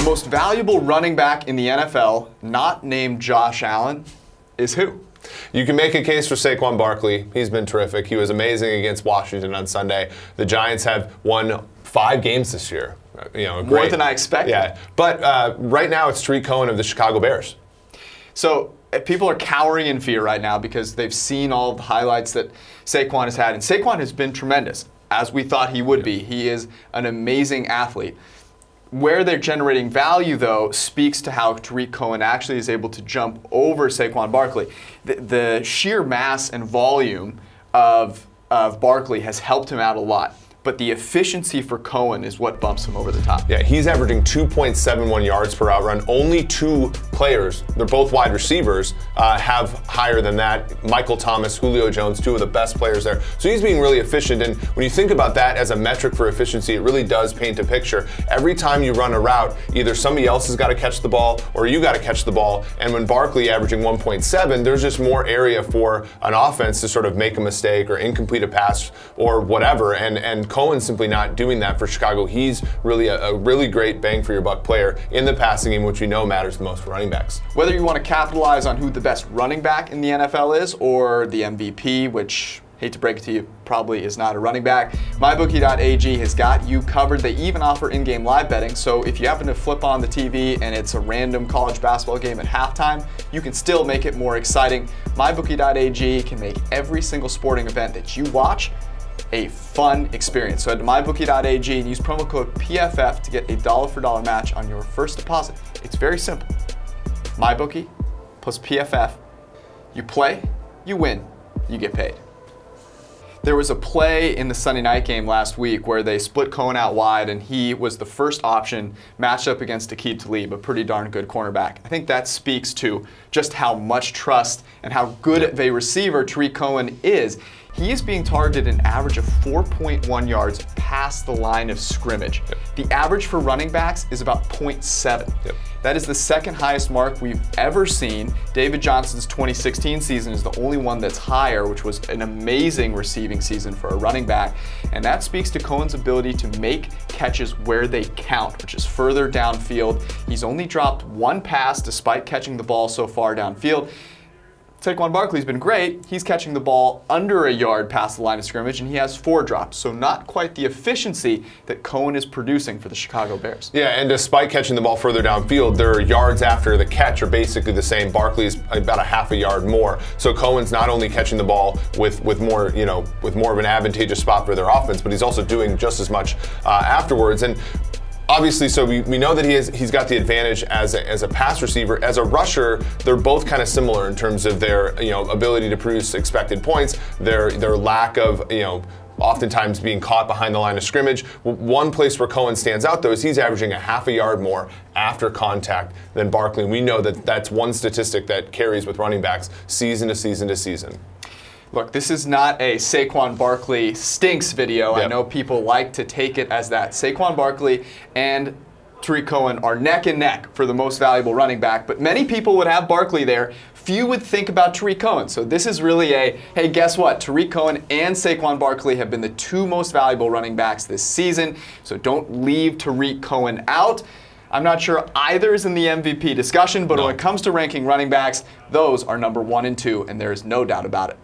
most valuable running back in the NFL, not named Josh Allen, is who? You can make a case for Saquon Barkley. He's been terrific. He was amazing against Washington on Sunday. The Giants have won 5 games this year. More than I expected. Yeah, but right now it's Tariq Cohen of the Chicago Bears. So people are cowering in fear right now because they've seen all of the highlights that Saquon has had. And Saquon has been tremendous, as we thought he would be. He is an amazing athlete. Where they're generating value, though, speaks to how Tariq Cohen actually is able to jump over Saquon Barkley. The sheer mass and volume of Barkley has helped him out a lot. But the efficiency for Cohen is what bumps him over the top. Yeah, he's averaging 2.71 yards per outrun. Only 2 players, they're both wide receivers, have higher than that. Michael Thomas, Julio Jones, 2 of the best players there. So he's being really efficient. And when you think about that as a metric for efficiency, it really does paint a picture. Every time you run a route, either somebody else has got to catch the ball or you got to catch the ball. And when Barkley averaging 1.7, there's just more area for an offense to sort of make a mistake or incomplete a pass or whatever. And Cohen's simply not doing that for Chicago. He's really a really great bang for your buck player in the passing game, which we know matters the most for running backs. Whether you want to capitalize on who the best running back in the NFL is or the MVP, which, hate to break it to you, probably is not a running back, MyBookie.ag has got you covered. They even offer in-game live betting, so if you happen to flip on the TV and it's a random college basketball game at halftime, you can still make it more exciting. MyBookie.ag can make every single sporting event that you watch a fun experience. So head to mybookie.ag and use promo code PFF to get a dollar-for-dollar match on your first deposit. It's very simple. MyBookie plus PFF. You play, you win, you get paid. There was a play in the Sunday night game last week where they split Cohen out wide and he was the first option matched up against Aqib Talib, a pretty darn good cornerback. I think that speaks to just how much trust and how good of a receiver Tariq Cohen is. He is being targeted an average of 4.1 yards past the line of scrimmage. The average for running backs is about 0.7. That is the second highest mark we've ever seen. David Johnson's 2016 season is the only one that's higher, which was an amazing receiving season for a running back. And that speaks to Cohen's ability to make catches where they count, which is further downfield. He's only dropped 1 pass despite catching the ball so far downfield. Saquon Barkley's been great. He's catching the ball under a yard past the line of scrimmage, and he has 4 drops. So not quite the efficiency that Cohen is producing for the Chicago Bears. Yeah, and despite catching the ball further downfield, their yards after the catch are basically the same. Barkley's about a half a yard more. So Cohen's not only catching the ball with more of an advantageous spot for their offense, but he's also doing just as much afterwards. And obviously, so we know that he's got the advantage as a pass receiver. As a rusher, they're both kind of similar in terms of their ability to produce expected points, their lack of oftentimes being caught behind the line of scrimmage. One place where Cohen stands out, though, is he's averaging a half a yard more after contact than Barkley. And we know that that's one statistic that carries with running backs season to season to season. Look, this is not a Saquon Barkley stinks video. Yep. I know people like to take it as that. Saquon Barkley and Tariq Cohen are neck and neck for the most valuable running back, but many people would have Barkley there. Few would think about Tariq Cohen. So this is really a, hey, guess what? Tariq Cohen and Saquon Barkley have been the 2 most valuable running backs this season, so don't leave Tariq Cohen out. I'm not sure either is in the MVP discussion, but when it comes to ranking running backs, those are number 1 and 2, and there is no doubt about it.